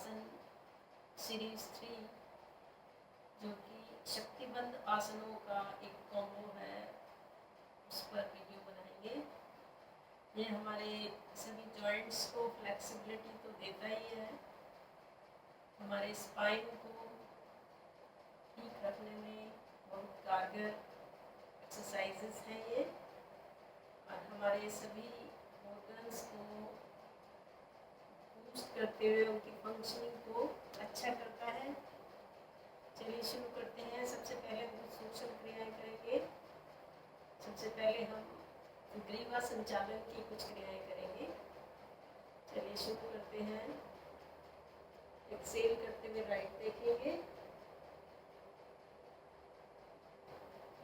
आसन सीरीज 3, जो कि शक्तिबंद आसनों का एक कॉम्बो है, उस पर वीडियो बनाएंगे। ये हमारे सभी जॉइंट्स को फ्लेक्सिबिलिटी तो देता ही है, हमारे स्पाइन को ठीक रखने में बहुत कारगर एक्सरसाइजेस हैं ये, और हमारे सभी ऑर्गन्स को बूस्ट करते हुए उनकी फंक्शनिंग को अच्छा करता है। चलिए शुरू करते हैं। सबसे पहले हम सूक्ष्म क्रियाएं करेंगे। सबसे पहले हम ग्रीवा संचालन की कुछ क्रियाएं करेंगे। चलिए शुरू करते हैं। एक्सेल करते हुए राइट देखेंगे,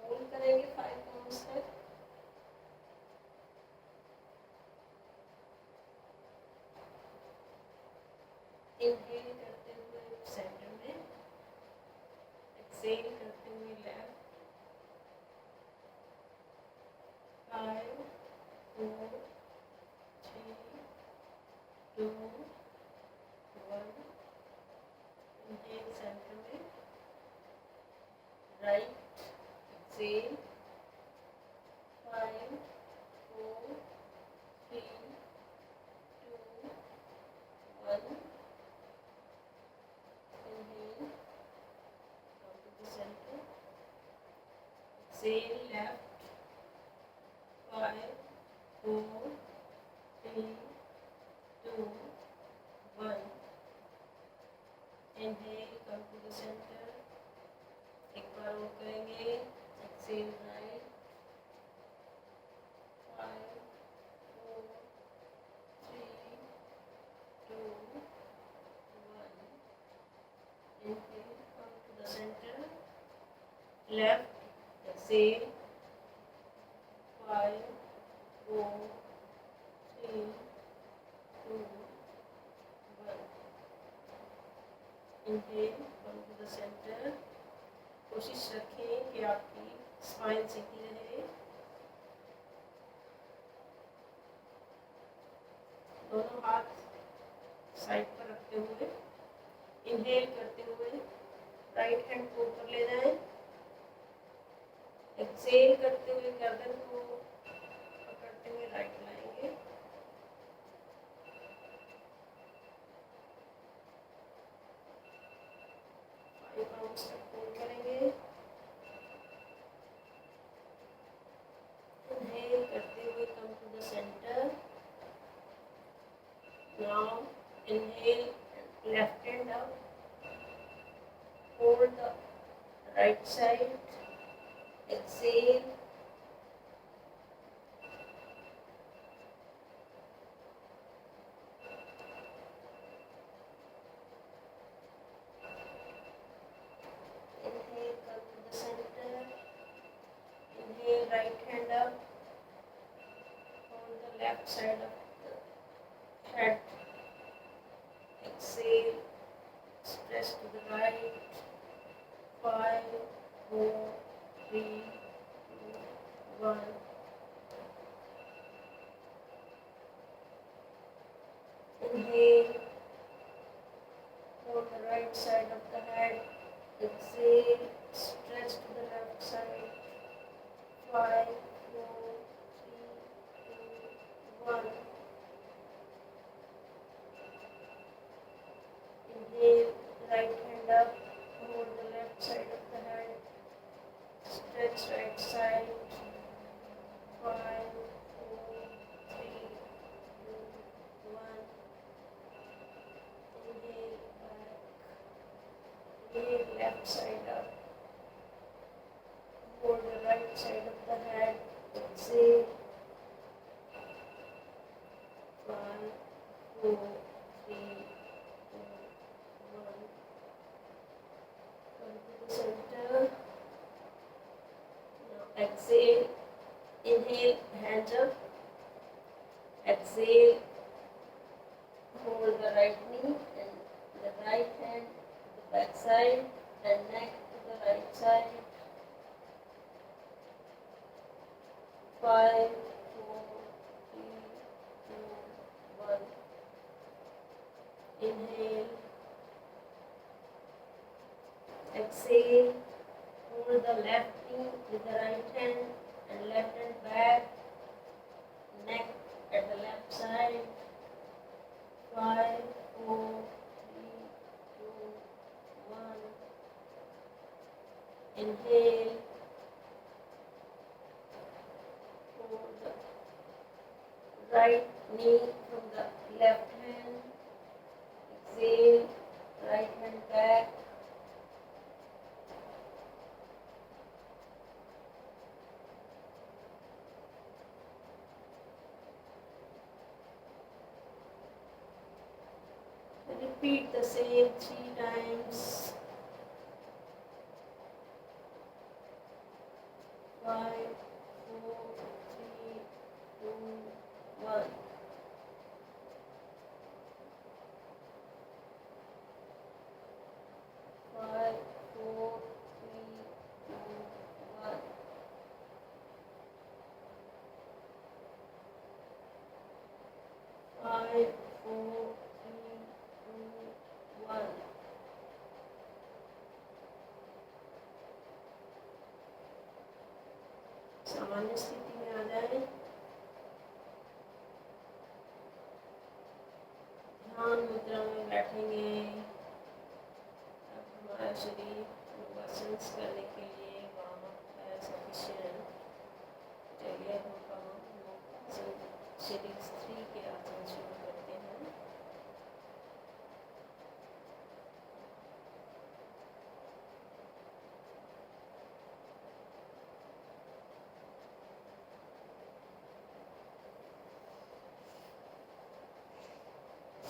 होल्ड करेंगे 5 काउंट्स तक। इनहेल करते हुए सेंटर में, एक्सेल करते हुए लेफ्ट। 5 4 3 2 1। इनहेल सेंटर में, right, Excel. 5 4 3 2 1। Inhale, come to the center. Exhale, left. 5 4 3 2 1। Inhale, come to the center. एक बार और करेंगे। Exhale right. 5 4 3 2 1। Inhale, come to the center. Left, exhale. 5 4 3 2 1। Inhale, come to the center. कोशिश रखें कि आपकी spine सीधी रहे। दोनों हाथ साइड पर रखते हुए इनहेल करते हुए राइट हैंड को ऊपर ले जाएं। एक्सेल करते हुए गर्दन को पकड़ते हुए राइट लाएंगे। काउंट्स तक होल्ड करेंगे। इनहेल करते हुए come to the center. Now inhale, left hand up, hold the right side. Exhale, inhale, come to the center. Inhale, right hand up, hold the left side of the head. Exhale, stretch to the right. 5 4 3 2 1। Inhale, hold the right side of the head. Exhale, stretch to the left side. 5 4 3 2 1। Inhale, right hand up, hold the left side of the head. Stretch right side. 5 4 3 2 1। Inhale, back. Inhale, left side up. Hold the right side of the head. Exhale. 5 4 3 2 1। Come to the center. Now exhale. Inhale, hands up. Exhale, hold the right knee and the right hand to the back side and neck to the right side. 5 4 3 2 1। Inhale, Exhale. Hold the left knee with the right hand and left hand back. Neck at the left side. 5, 4, 3, 2, 1. Inhale. Hold the right knee from the left hand. Exhale. Right hand back. Repeat the same 3 times. 5, 4, 3, 2, 1. 5, 4, 3, 2, 1. 5, 4, 3, 2, 1. सामान्य स्थिति में आ जाए। ध्यान मुद्रा में बैठेंगे। अब हमारा शरीर योगासन करने के लिए वार्म-अप है सफिशिएंट। चलिए हम योगासन सीरीज 3 के आसन शुरू करते हैं।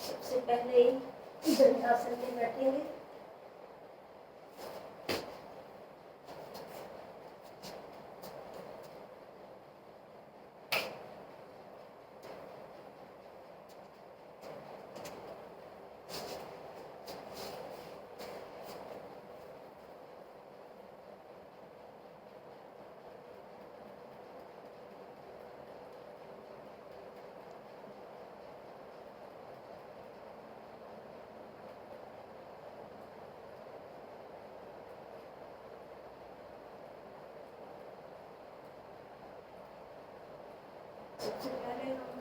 सबसे पहले दंडासन में बैठेंगे। सबसे पहले हम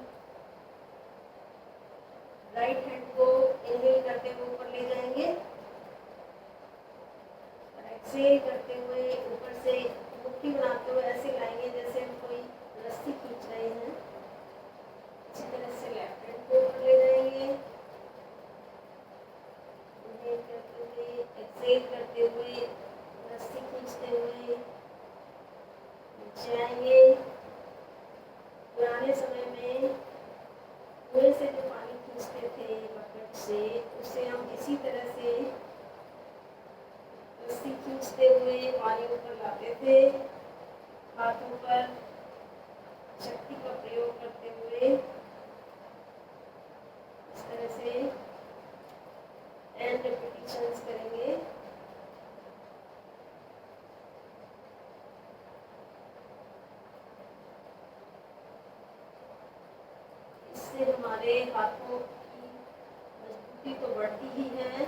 राइट हैंड को इनहेल करते हुए ऊपर ले जाएंगे और एक्सहेल करते हुए ऊपर से मुट्ठी बनाते हुए ऐसे लाएंगे जैसे हम कोई रस्सी खींच रहे हैं। इसी तरह से लेफ्ट हैंड को ऊपर ले जाएंगे। इनहेल करते हुए एक्सहेल करते हुए रस्सी खींचते हुए नीचे आएंगे। पुराने समय में कुएं से जो पानी खींचते थे बकेट से, उसे हम इसी तरह से रस्सी खींचते हुए पानी ऊपर लाते थे। हाथों पर शक्ति का प्रयोग करते हुए इस तरह से 10 रिपीटिशंस करेंगे। इससे हमारे हाथों की मजबूती तो बढ़ती ही है,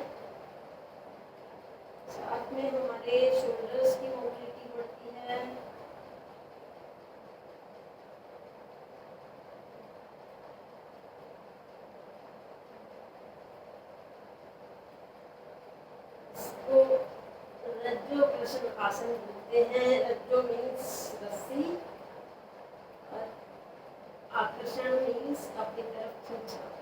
साथ में हमारे शोल्डर्स की मोबिलिटी बढ़ती है। इसको रज्जो कृष्ण आसन बोलते हैं। रज्जो मीन्स रस्सी और आकर्षण मीन्स अपनी तरफ खींचना।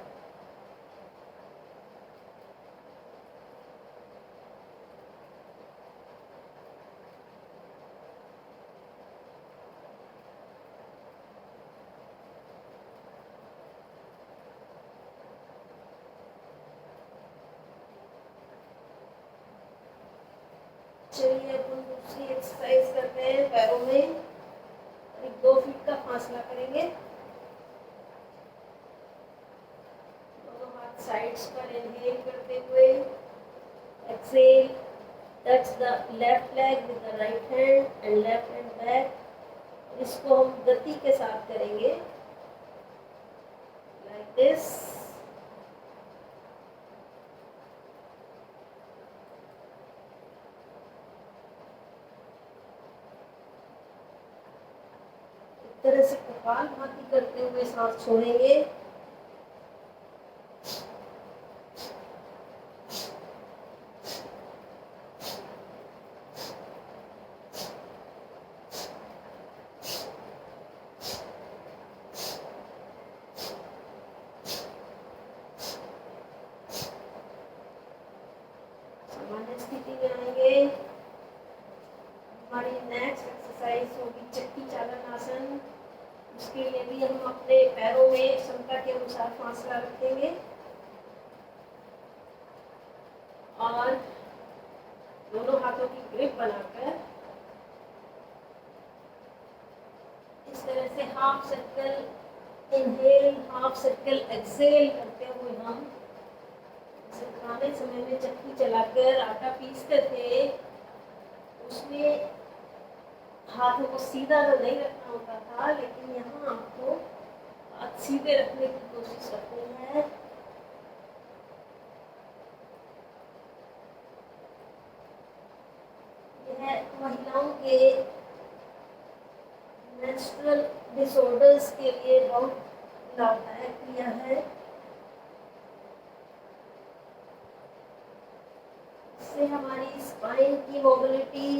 चलिए अपन दूसरी एक्सरसाइज करते हैं। पैरों में 2 फीट का फासला करेंगे। दोनों हाथ साइड्स पर इनहेल करते हुए exhale, touch the left leg with the right hand and left hand back. इसको हम गति के साथ करेंगे लाइक दिस। कपालभाति करते हुए सांस छोड़ेंगे। सामान्य स्थिति में आएंगे। हमारी नेक्स्ट एक्सरसाइज होगी चक्की चालन आसन। उसके लिए भी हम अपने पैरों में क्षमता के अनुसार फासला रखेंगे और दोनों हाथों की ग्रिप बनाकर इस तरह से half circle inhale half circle exhale करते हुए हम पुराने समय में चक्की चलाकर आटा पीसते थे, उसमें हाथों को सीधा तो नहीं रखना होता था, लेकिन यहाँ आपको हाथ सीधे रखने की कोशिश करते हैं। यह महिलाओं के मेंस्ट्रुअल डिसऑर्डर्स के लिए बहुत लाभदायक क्रिया है। इससे हमारी स्पाइन की मोबिलिटी,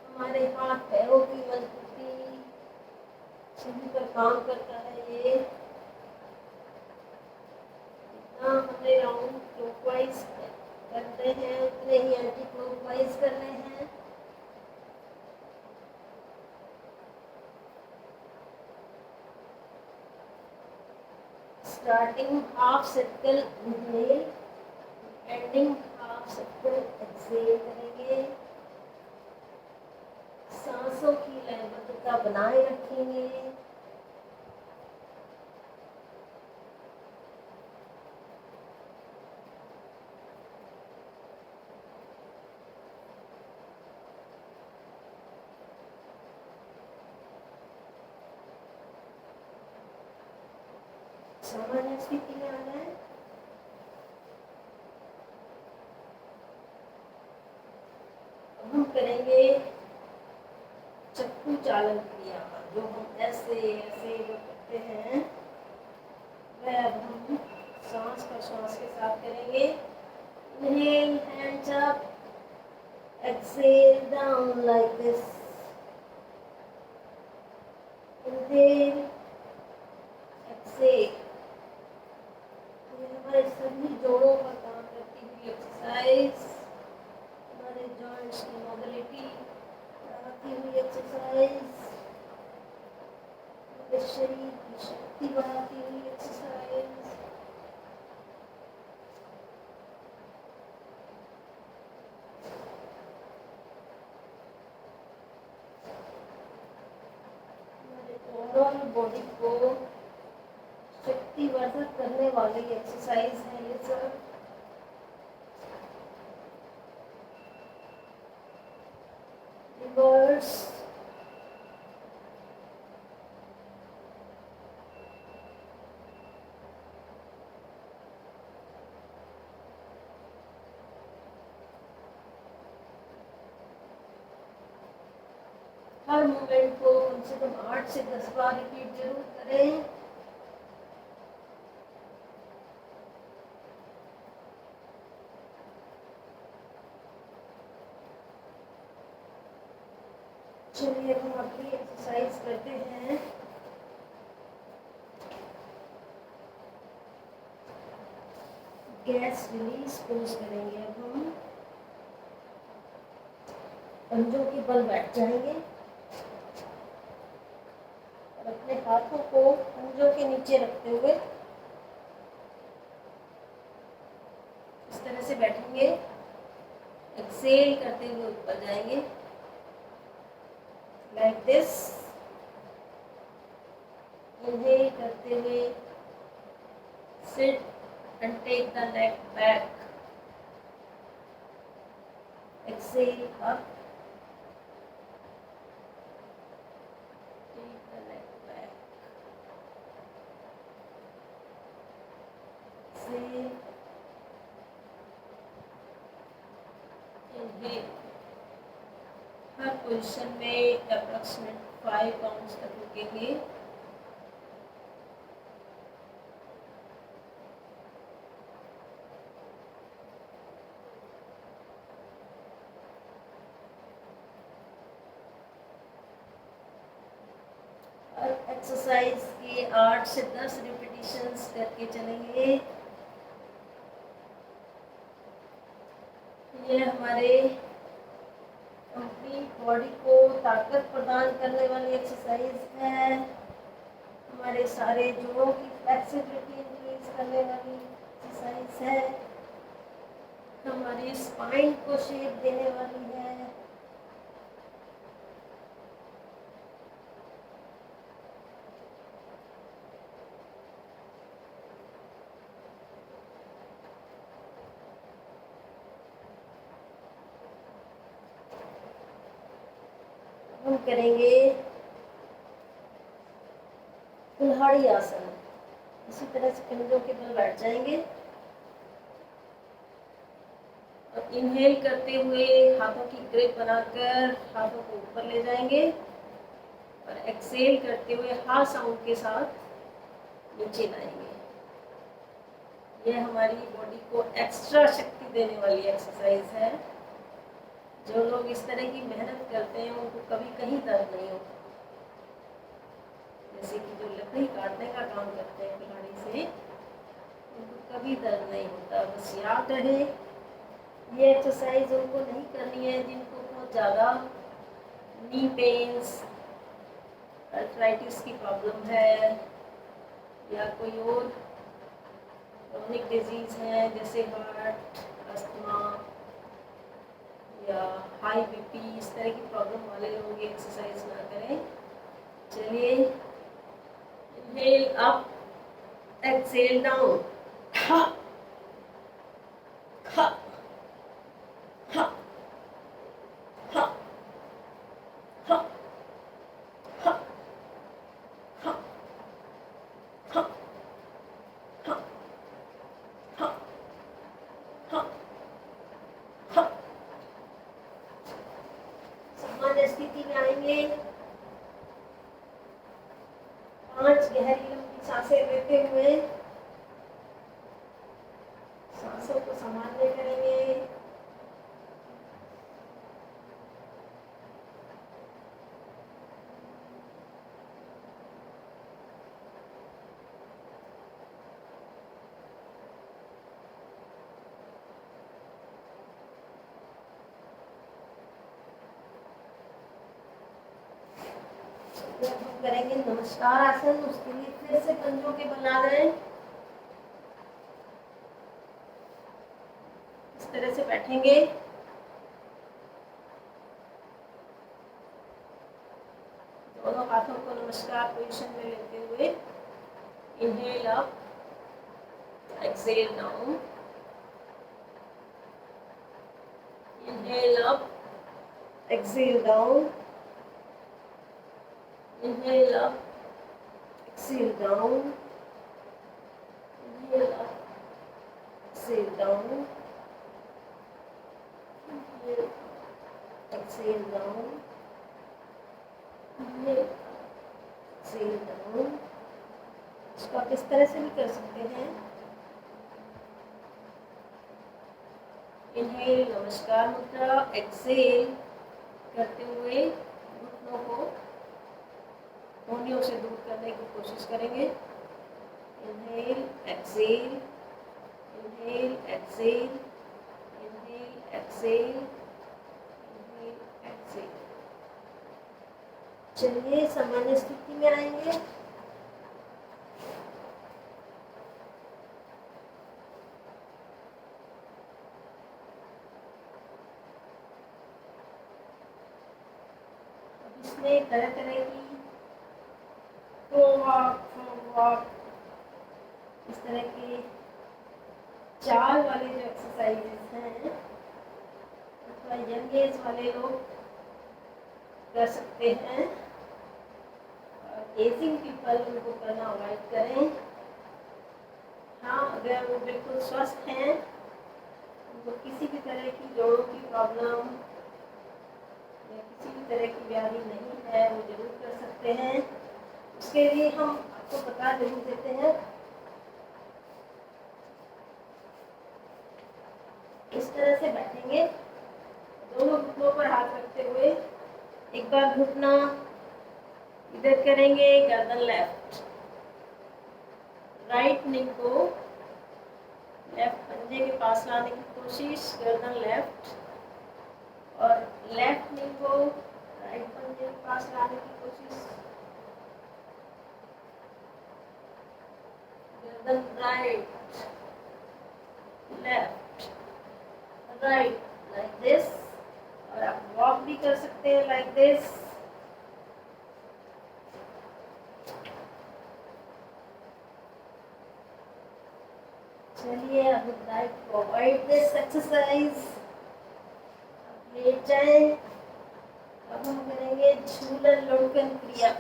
हमारे हाथ पैरों की मजबूती सभी पर काम करता है। ये जितना हमने राउंड क्लॉकवाइज करते हैं उतने ही एंटी क्लॉकवाइज करने हैं। Starting half circle inhale, ending half circle exhale करेंगे। सांसों की लयबद्धता बनाए रखेंगे। सामान्य स्थिति में आ जाए। अब हम करेंगे चक्कू चालन क्रिया, जो हम ऐसे ऐसे जो करते हैं वह अब हम सांस प्रश्वास के साथ करेंगे। Inhale hands up, exhale down like this. Inhale, exhale. हमारे सभी जोड़ों पर काम करती हुई एक्सरसाइज, हमारे जॉइंट्स की मोबिलिटी बढ़ाती हुई एक्सरसाइज, हमारे शरीर की शक्ति बढ़ाती हुई एक्सरसाइज। हमारे ओवरऑल बॉडी को शक्तिवर्धक करने वाली एक्सरसाइज है ये सब। रिवर्स, हर मूवमेंट को कम से कम 8 से 10 बार रिपीट जरूर करें। चलिए हम अगली एक्सरसाइज करते हैं। गैस रिलीज पोज करेंगे। अब हम पंजों के बल बैठ जाएंगे और अपने हाथों को पंजों के नीचे रखते हुए इस तरह से बैठेंगे। एक्सेल करते हुए ऊपर जाएंगे लाइक दिस। इनहेल करते हुए seat and take the neck back. Exhale up. Take the neck back. Exhale. Inhale. Her position में अप्रोक्सीमेट 5 काउंट्स तक रुकेंगे। एक्सरसाइज के 8 से 10 रिपीटिशंस करके चलेंगे। ये हमारे अपनी बॉडी को ताकत प्रदान करने वाली एक्सरसाइज है, हमारे सारे जोड़ों की फ्लेक्सिबिलिटी इंक्रीज करने वाली एक्सरसाइज है, हमारी स्पाइन को शेप देने वाली है। हम करेंगे कुल्हाड़ी आसन। इसी तरह से कंधों के बल बैठ जाएंगे और इनहेल करते हुए हाथों की ग्रिप बनाकर हाथों को ऊपर ले जाएंगे और एक्सेल करते हुए हा साउंड के साथ नीचे लाएंगे। यह हमारी बॉडी को एक्स्ट्रा शक्ति देने वाली एक्सरसाइज है। जो लोग इस तरह की मेहनत करते हैं उनको कभी कहीं दर्द नहीं होता। जैसे कि जो लकड़ी काटने का काम करते हैं कुल्हाड़ी से, उनको कभी दर्द नहीं होता। बस याद रहे ये एक्सरसाइज उनको नहीं करनी है जिनको बहुत ज़्यादा नी पेन्स, आर्थराइटिस की प्रॉब्लम है या कोई और क्रोनिक डिजीज़ है जैसे हार्ट, अस्थमा या हाई बीपी, इस तरह की प्रॉब्लम वाले लोग ये एक्सरसाइज ना करें। चलिए, इनहेल अप, एक्सेल डाउन। हा हा हा हा हा हा हा हा हा हा हा। सामान्य स्थिति में आएंगे। 5 गहरी लंबी सांसें लेते हुए सांसों को सामान्य करेंगे। हम करेंगे नमस्कार आसन। उसके लिए फिर से कंधों के बल आ जाएं। इस तरह से बैठेंगे। दोनों हाथों को नमस्कार पोजीशन में लेते हुए inhale up, exhale down. Inhale up, exhale down. Inhale up, exhale down. Inhale up, exhale down. Inhale, exhale down. Inhale, exhale down. इसको आप इस तरह से भी कर सकते हैं। इनहेल नमस्कार मुद्रा, एक्सेल करते हुए घुटनों को कोहनियों से दूर करने की कोशिश करेंगे। Inhale exhale, inhale exhale, inhale exhale, inhale exhale. चलिए, सामान्य स्थिति में आएंगे। अब इसमें तरह तरह की इस तरह की चाल वाले जो एक्सरसाइजेस हैं, अथवा यंग एज वाले लोग कर सकते हैं। एजिंग पीपल उनको करना अवॉइड करें। हाँ, अगर वो बिल्कुल स्वस्थ हैं, उनको किसी भी तरह की जोड़ों की प्रॉब्लम या किसी भी तरह की बीमारी नहीं है, वो जरूर कर सकते हैं। उसके लिए हम आपको बता जरूर देते हैं। इस तरह से बैठेंगे, दोनों घुटनों पर हाथ रखते हुए। एक बार घुटना इधर करेंगे गर्दन लेफ्ट, राइट नी को लेफ्ट पंजे के पास लाने की कोशिश, गर्दन लेफ्ट, और लेफ्ट नी को राइट पंजे के पास लाने की कोशिश, गर्दन right left right like this, और आप वॉक भी कर सकते हैं लाइक दिस। चलिए अब लाइक प्रोवाइड दिस एक्सरसाइज, लेट जाए। अब हम करेंगे झूलन लुढ़कन क्रिया।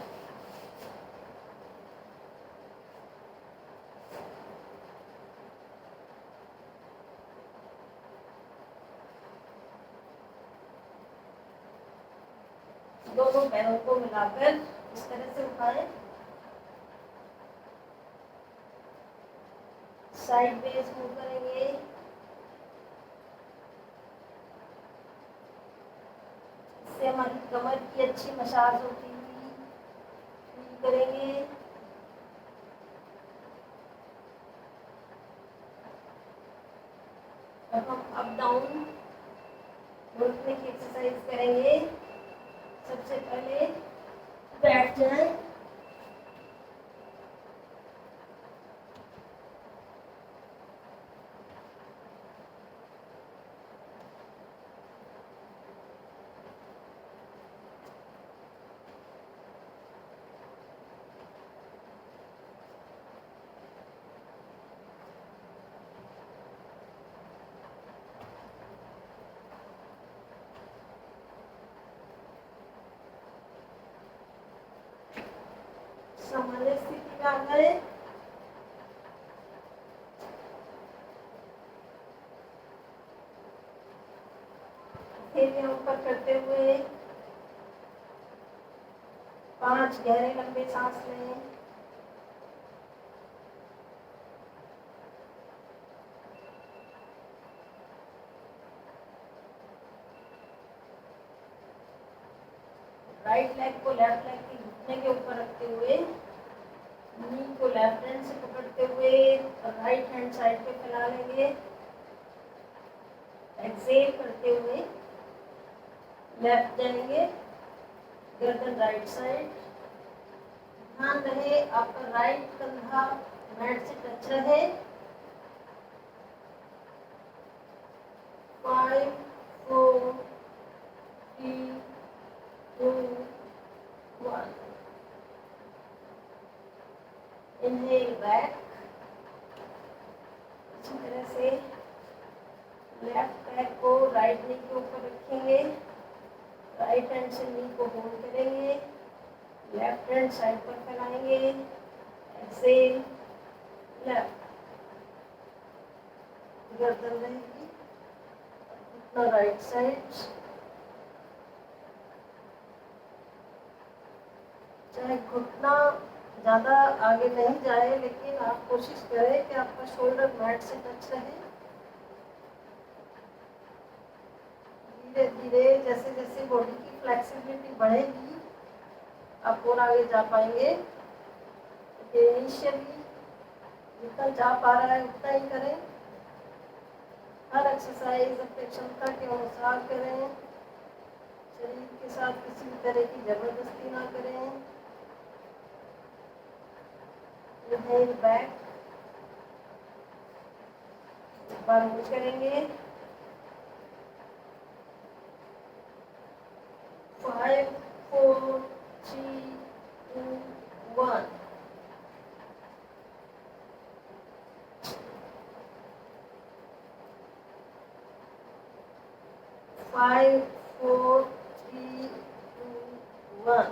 दोनों पैरों को मिलाकर इस तरह से उठाएं, साइड बेस मूव करेंगे, इससे हमारी कमर की अच्छी मसाज होती हुई फील करेंगे। अब हम अप डाउन घुटने की एक्सरसाइज करेंगे। सबसे पहले बैठ जाएं, सामान्य स्थिति में आ गए। ऊपर करते हुए 5 गहरे लंबे सांस लें, राइट लेग को लेफ्ट लेग के घुटने के ऊपर रखते हुए, नी को लेफ्ट हैंड से पकड़ते हुए राइट हैंड साइड पे फैला लेंगे। एक्सेल करते हुए लेफ्ट जाएंगे, गर्दन राइट साइड। ध्यान रहे आपका राइट कंधा मैट से टच रहे। 5 4 3 2 1। इनहेल बैक, इसी तरह से लेफ्ट पैर को राइट नी के ऊपर रखेंगे, राइट हैंड से नी को होल्ड करेंगे, लेफ्ट हैंड साइड पर फैलाएंगे, एक्सेल लेफ्ट, गर्दन रहेगी, घुटना राइट साइड। चाहे घुटना ज़्यादा आगे नहीं जाए, लेकिन आप कोशिश करें कि आपका शोल्डर मैट से टच रहे। धीरे धीरे जैसे जैसे बॉडी की फ्लेक्सिबिलिटी बढ़ेगी, आप और आगे जा पाएंगे। इनिशियली जितना जा पा रहा है उतना ही करें। हर एक्सरसाइज अपनी क्षमता के अनुसार करें, शरीर के साथ किसी भी तरह की जबरदस्ती ना करें। इनहेल बैक, बार होल्ड करेंगे। 5 4 3 2 1। Five, 4 3 2 1।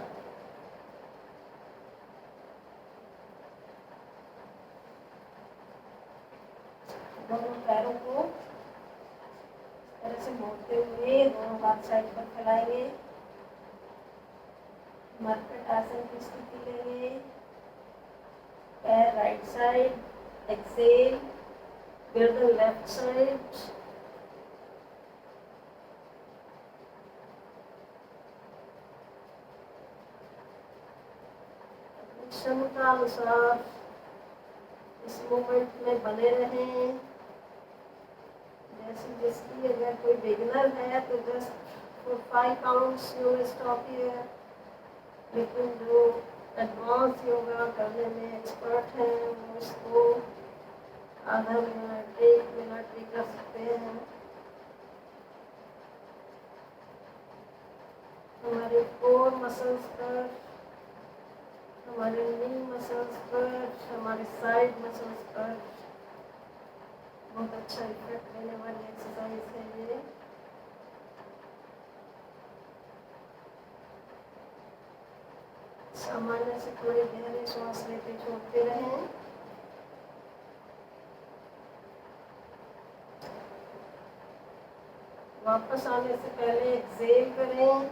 दोनों पैरों को तरह से मोड़ते हुए दोनों हाथ साइड पर फैलाएंगे, मरकट आसन की स्थिति लेंगे। पैर राइट साइड, एक्सेल, गर्दन लेफ्ट साइड। क्षमता अनुसार इस मूवमेंट में बने रहें। जैसे जिसकी अगर कोई बिगिनर है तो just for 5 counts you will stop here, लेकिन जो एडवांस योगा करने में एक्सपर्ट हैं वो इसको आधा मिनट 1 मिनट भी कर सकते हैं। हमारे कोर मसल्स पर, हमारे नी मसल्स पर, हमारे साइड मसल्स पर बहुत अच्छा इफेक्ट देने वाली एक्सरसाइज है ये। सामान्य से थोड़ी गहरी सांस लेते छोड़ते रहें। वापस आने से पहले एक्सेल करें,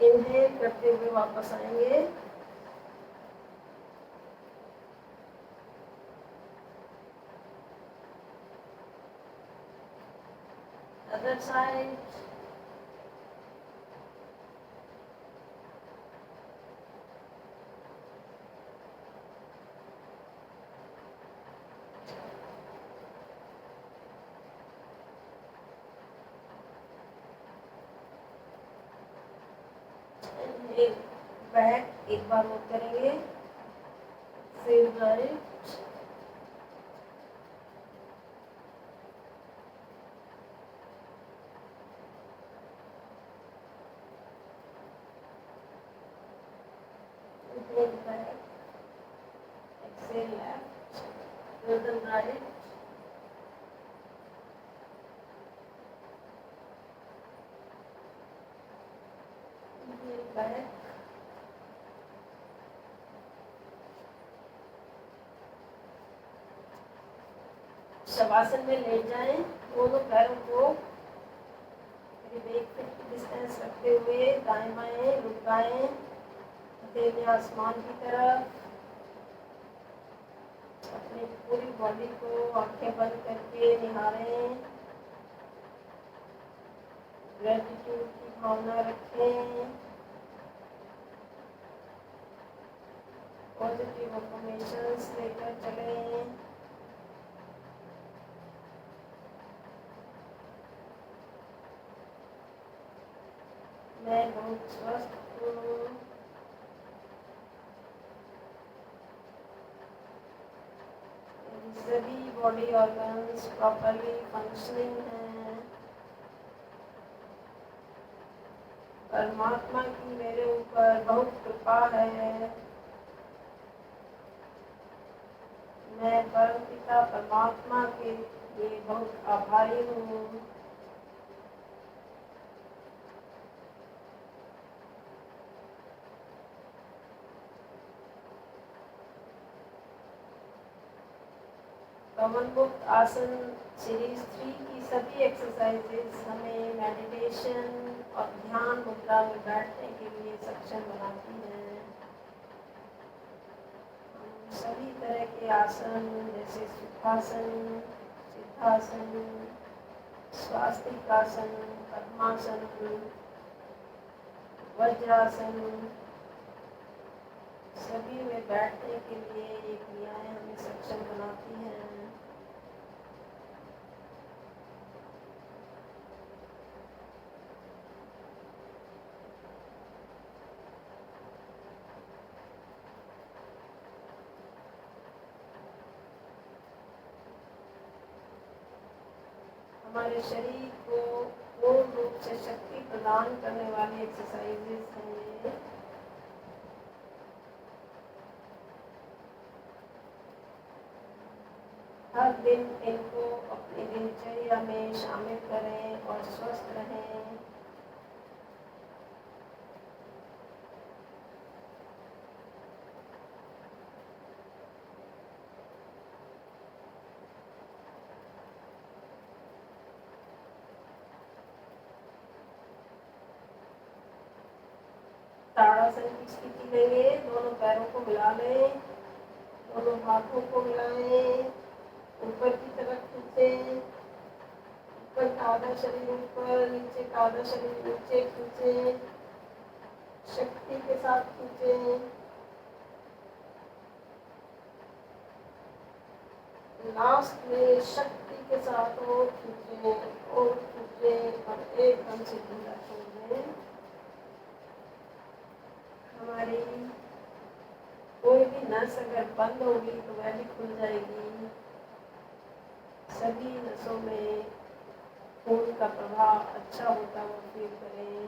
इनहेल करते हुए वापस आएंगे। Other side. बैक एक बार और करेंगे, फिर right, back, exhale left, then right, back, shavasana में लेट जाएं, दोनों पैरों को करीब 1 फीट की डिस्टेंस रखते हुए दाएं बाएं लुढ़काएं, हथेली आसमान की तरफ। अपनी पूरी बॉडी को आंखें बंद करके निहारें, ग्रेटिट्यूड की भावना रखें, पॉजिटिव अफर्मेशंस लेकर चलें। मैं बहुत स्वस्थ हूँ, सभी बॉडी ऑर्गन्स प्रॉपरली फंक्शनिंग हैं, परमात्मा की मेरे ऊपर बहुत कृपा है, मैं परमपिता परमात्मा के लिए बहुत आभारी हूँ। पवन मुक्त आसन सीरीज 3 की सभी एक्सरसाइजेस हमें मेडिटेशन और ध्यान मुद्रा में बैठने के लिए सक्षम बनाती हैं। सभी तरह के आसन जैसे सुखासन, सिद्धासन, स्वास्तिकासन, पद्मासन, वज्रासन, सभी में बैठने के लिए ये क्रियाएं हमें सक्षम बनाती हैं। हमारे शरीर को पूर्ण रूप से शक्ति प्रदान करने वाली एक्सरसाइजेस हैं ये। हर दिन इनको अपनी दिनचर्या में शामिल करें और स्वस्थ रहें। ताड़ासन की स्थिति लेंगे, दोनों पैरों को मिला लें, दोनों हाथों को मिलाएं, ऊपर की तरफ खींचें, ऊपर का आधा शरीर ऊपर, नीचे का आधा शरीर नीचे खींचें, शक्ति के साथ खींचें। लास्ट में शक्ति के साथ और खींचें और खींचें और एकदम से ढीला छोड़ दें। हमारी कोई भी नस अगर बंद होगी तो वह भी खुल जाएगी। सभी नसों में खून का प्रवाह अच्छा होता हुआ फील करें।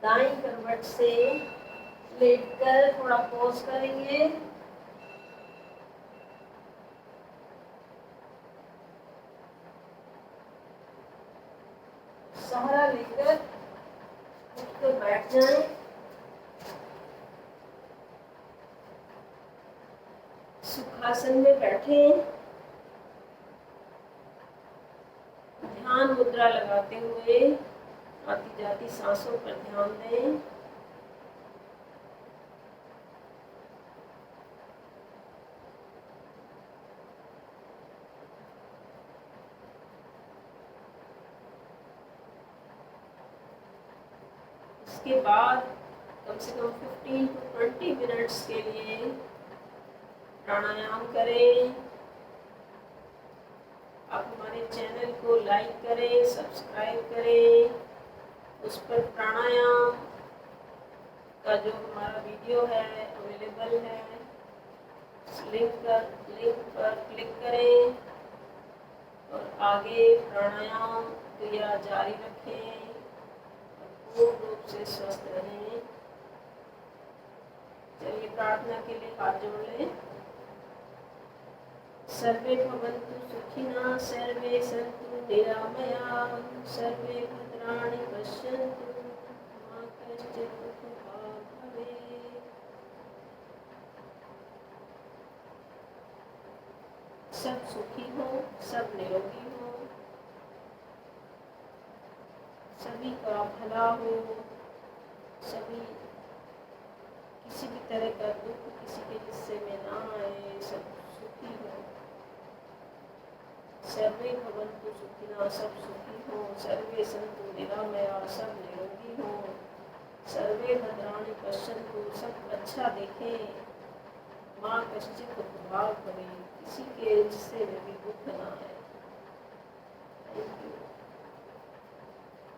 दाईं करवट से लेटकर थोड़ा पॉज करेंगे। सहारा लेकर उठकर बैठ जाएं। सुखासन में बैठें। ध्यान मुद्रा लगाते हुए आती जाती सांसों पर ध्यान दें। इसके बाद कम से कम 15 to 20 मिनट्स के लिए प्राणायाम करें। आप हमारे चैनल को लाइक करें, सब्सक्राइब करें। उस पर प्राणायाम का जो हमारा वीडियो है अवेलेबल है। लिंक पर क्लिक करें और आगे प्राणायाम क्रिया जारी रखें। पूर्ण रूप से स्वस्थ रहें। चलिए प्रार्थना के लिए हाथ जोड़ लें। सर्वे भवन्तु सुखिनः, सर्वे सन्तु निरामयाः, सर्वे भद्राणि पश्यन्तु, मा कश्चित् दुःखभाग् भवेत्। सब सुखी हो, सब निरोगी हो, सभी का भला हो, सभी किसी भी तरह का दुख किसी के हिस्से में ना आए, सब सुखी हो। सर्वे भवन्तु सुखिनः, सब सुखी हो। सर्वे सन्तु निरामयाः, सब निरोगी हो। सर्वे भद्राणि पश्यन्तु, सब अच्छा देखें। मा कश्चित् दुःखभाग् भवेत्, किसी के हिस्से में भी दुख ना आए।